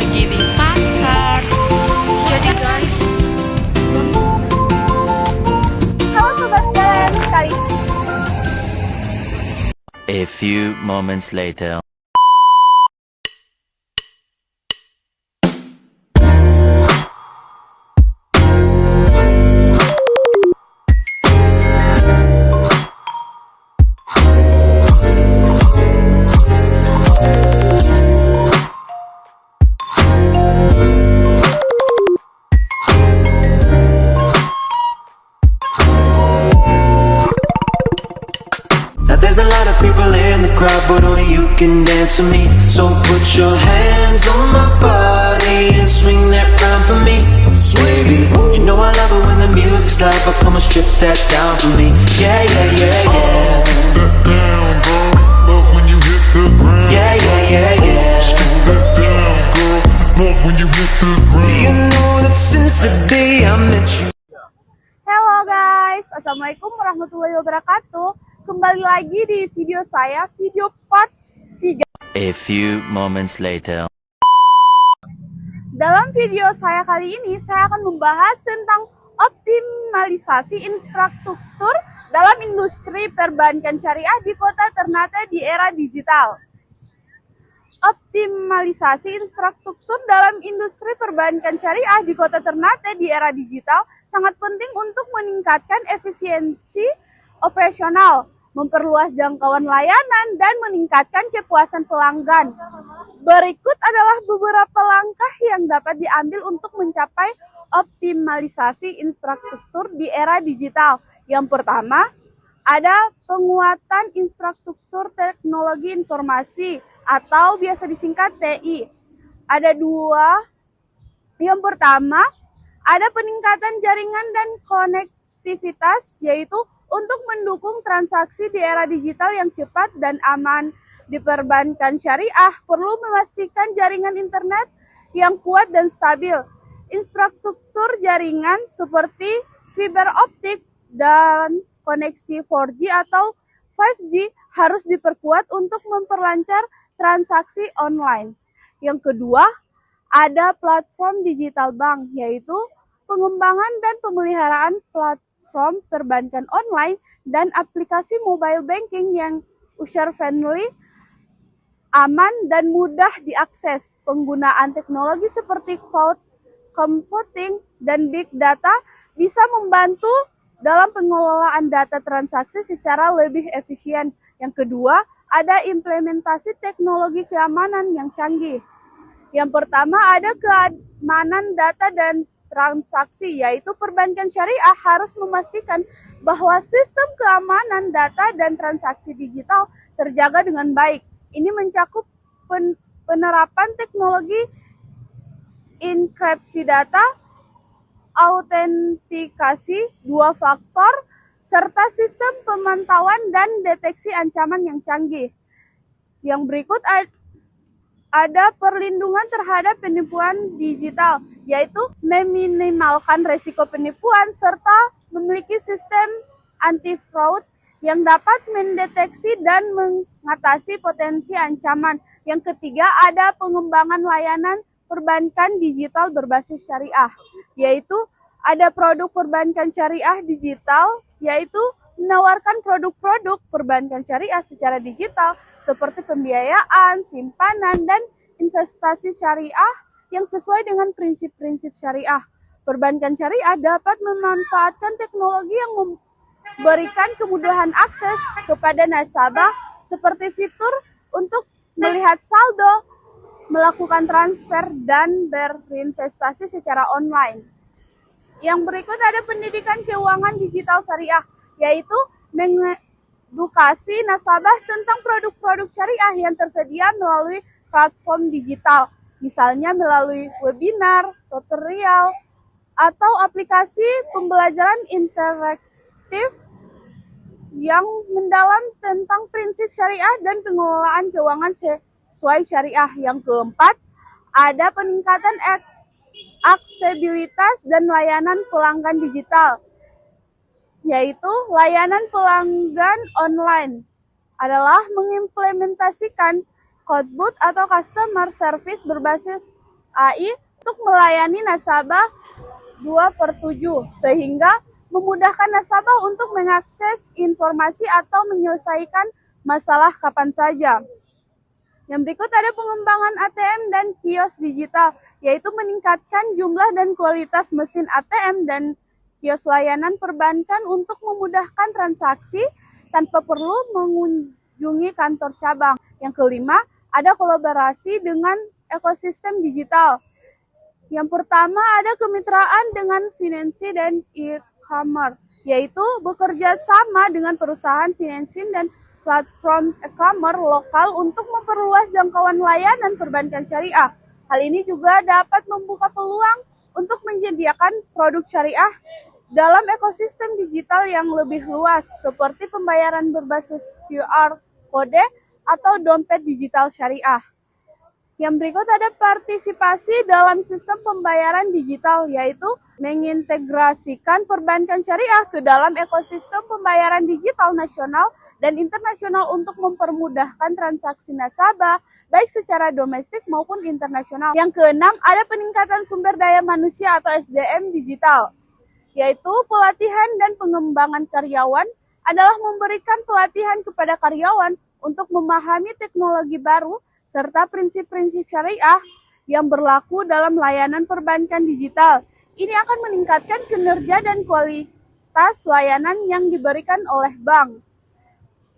lagi di pasar. Jadi guys, Halo sobat jalan kali ini. A few moments later. Now there's a lot of people in the crowd, but only you can dance with me. So put your hands on my body and swing that round for me. Sway me, you know I love it when the music's loud, but come and strip that down for me. Yeah, yeah, yeah, yeah. That down, girl. Love when you hit the ground. Yeah, yeah, yeah, yeah. That down, girl. Love when you hit the You ground. know that since the day I met you. Halo guys, assalamualaikum warahmatullahi wabarakatuh. Kembali lagi di video saya, video part 3. A few moments later. Dalam video saya kali ini, saya akan membahas tentang optimalisasi infrastruktur dalam industri perbankan syariah di kota Ternate di era digital. Optimalisasi infrastruktur dalam industri perbankan syariah di kota Ternate di era digital sangat penting untuk meningkatkan efisiensi operasional, memperluas jangkauan layanan, dan meningkatkan kepuasan pelanggan. Berikut adalah beberapa langkah yang dapat diambil untuk mencapai optimalisasi infrastruktur di era digital. Yang pertama, ada penguatan infrastruktur teknologi informasi atau biasa disingkat TI. Ada dua. Yang pertama, ada peningkatan jaringan dan konektivitas, yaitu untuk mendukung transaksi di era digital yang cepat dan aman. Di perbankan syariah perlu memastikan jaringan internet yang kuat dan stabil. Infrastruktur jaringan seperti fiber optik dan koneksi 4G atau 5G harus diperkuat untuk memperlancar transaksi online. Yang kedua, ada platform digital bank, yaitu pengembangan dan pemeliharaan platform perbankan online dan aplikasi mobile banking yang user-friendly, aman, dan mudah diakses. Penggunaan teknologi seperti cloud computing dan big data bisa membantu dalam pengelolaan data transaksi secara lebih efisien. Yang kedua, ada implementasi teknologi keamanan yang canggih. Yang pertama, ada keamanan data dan transaksi, yaitu perbankan syariah harus memastikan bahwa sistem keamanan data dan transaksi digital terjaga dengan baik. Ini mencakup penerapan teknologi enkripsi data, autentikasi dua faktor, serta sistem pemantauan dan deteksi ancaman yang canggih. Yang berikut ada perlindungan terhadap penipuan digital, yaitu meminimalkan risiko penipuan serta memiliki sistem anti-fraud yang dapat mendeteksi dan mengatasi potensi ancaman. Yang ketiga, ada pengembangan layanan perbankan digital berbasis syariah, yaitu ada produk perbankan syariah digital, yaitu menawarkan produk-produk perbankan syariah secara digital seperti pembiayaan, simpanan, dan investasi syariah yang sesuai dengan prinsip-prinsip syariah. Perbankan syariah dapat memanfaatkan teknologi yang memberikan kemudahan akses kepada nasabah seperti fitur untuk melihat saldo, melakukan transfer, dan berinvestasi secara online. Yang berikut ada pendidikan keuangan digital syariah, yaitu mengedukasi nasabah tentang produk-produk syariah yang tersedia melalui platform digital, misalnya melalui webinar, tutorial, atau aplikasi pembelajaran interaktif yang mendalam tentang prinsip syariah dan pengelolaan keuangan sesuai syariah. Yang keempat, ada peningkatan aksesibilitas dan layanan pelanggan digital, yaitu layanan pelanggan online adalah mengimplementasikan chatbot atau customer service berbasis AI untuk melayani nasabah 2/7 sehingga memudahkan nasabah untuk mengakses informasi atau menyelesaikan masalah kapan saja. Yang berikut ada pengembangan ATM dan kios digital, yaitu meningkatkan jumlah dan kualitas mesin ATM dan kios layanan perbankan untuk memudahkan transaksi tanpa perlu mengunjungi kantor cabang. Yang kelima, ada kolaborasi dengan ekosistem digital. Yang pertama ada kemitraan dengan finansi dan e-commerce, yaitu bekerja sama dengan perusahaan finansi dan platform e-commerce lokal untuk memperluas jangkauan layanan perbankan syariah. Hal ini juga dapat membuka peluang untuk menyediakan produk syariah dalam ekosistem digital yang lebih luas, seperti pembayaran berbasis QR kode atau dompet digital syariah. Yang berikut ada partisipasi dalam sistem pembayaran digital, yaitu mengintegrasikan perbankan syariah ke dalam ekosistem pembayaran digital nasional dan internasional untuk mempermudahkan transaksi nasabah, baik secara domestik maupun internasional. Yang keenam, ada peningkatan sumber daya manusia atau SDM digital, yaitu pelatihan dan pengembangan karyawan adalah memberikan pelatihan kepada karyawan untuk memahami teknologi baru serta prinsip-prinsip syariah yang berlaku dalam layanan perbankan digital. Ini akan meningkatkan kinerja dan kualitas layanan yang diberikan oleh bank.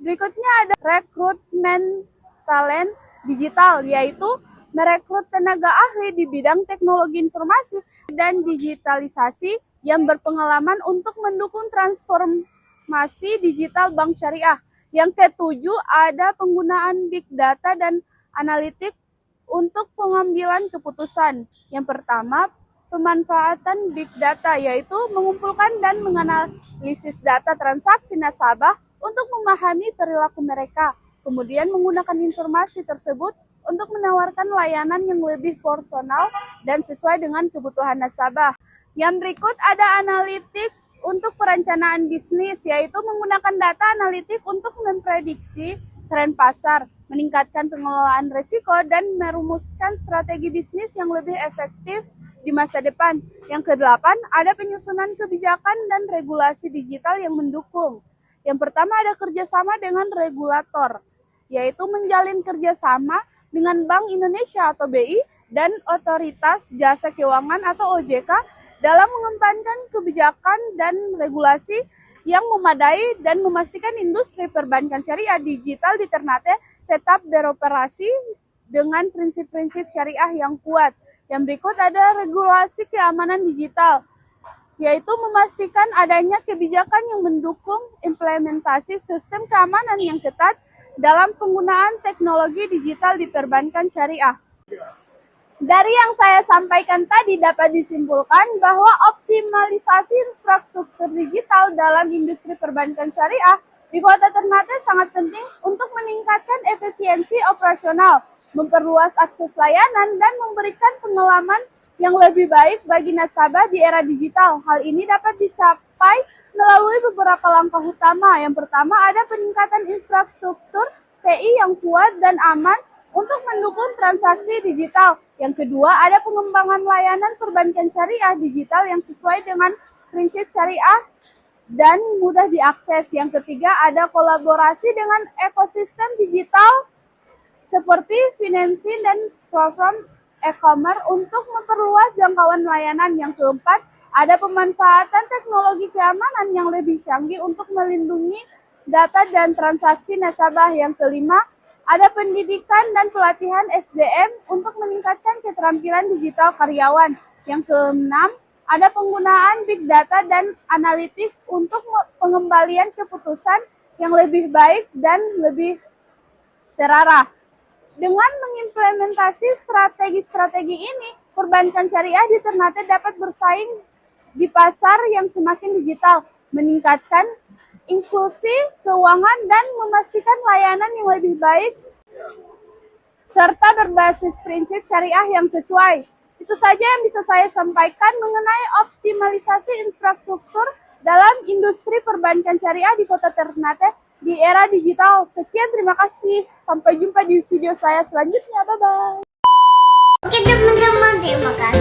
Berikutnya ada rekrutmen talent digital, yaitu merekrut tenaga ahli di bidang teknologi informasi dan digitalisasi yang berpengalaman untuk mendukung transformasi digital bank syariah. Yang ketujuh ada penggunaan big data dan analitik untuk pengambilan keputusan. Yang pertama, pemanfaatan big data, yaitu mengumpulkan dan menganalisis data transaksi nasabah untuk memahami perilaku mereka, kemudian menggunakan informasi tersebut untuk menawarkan layanan yang lebih personal dan sesuai dengan kebutuhan nasabah. Yang berikut ada analitik untuk perencanaan bisnis, yaitu menggunakan data analitik untuk memprediksi tren pasar, meningkatkan pengelolaan risiko, dan merumuskan strategi bisnis yang lebih efektif di masa depan. Yang kedelapan, ada penyusunan kebijakan dan regulasi digital yang mendukung. Yang pertama ada kerjasama dengan regulator, yaitu menjalin kerjasama dengan Bank Indonesia atau BI dan Otoritas Jasa Keuangan atau OJK dalam mengembangkan kebijakan dan regulasi yang memadai dan memastikan industri perbankan syariah digital di Ternate tetap beroperasi dengan prinsip-prinsip syariah yang kuat. Yang berikut ada regulasi keamanan digital, yaitu memastikan adanya kebijakan yang mendukung implementasi sistem keamanan yang ketat dalam penggunaan teknologi digital di perbankan syariah. Dari yang saya sampaikan tadi dapat disimpulkan bahwa optimalisasi infrastruktur digital dalam industri perbankan syariah di Kota Ternate sangat penting untuk meningkatkan efisiensi operasional, memperluas akses layanan, dan memberikan pengalaman yang lebih baik bagi nasabah di era digital. Hal ini dapat dicapai melalui beberapa langkah utama. Yang pertama ada peningkatan infrastruktur TI yang kuat dan aman untuk mendukung transaksi digital. Yang kedua ada pengembangan layanan perbankan syariah digital yang sesuai dengan prinsip syariah dan mudah diakses. Yang ketiga ada kolaborasi dengan ekosistem digital seperti finansi dan platform e-commerce untuk memperluas jangkauan layanan. Yang keempat, ada pemanfaatan teknologi keamanan yang lebih canggih untuk melindungi data dan transaksi nasabah. Yang kelima, ada pendidikan dan pelatihan SDM untuk meningkatkan keterampilan digital karyawan. Yang keenam, ada penggunaan big data dan analitik untuk pengembalian keputusan yang lebih baik dan lebih terarah. Dengan mengimplementasi strategi-strategi ini, perbankan syariah di Ternate dapat bersaing di pasar yang semakin digital, meningkatkan inklusi keuangan, dan memastikan layanan yang lebih baik, serta berbasis prinsip syariah yang sesuai. Itu saja yang bisa saya sampaikan mengenai optimalisasi infrastruktur dalam industri perbankan syariah di Kota Ternate di era digital. Sekian, terima kasih. Sampai jumpa di video saya selanjutnya. Bye-bye. Oke teman-teman, terima kasih.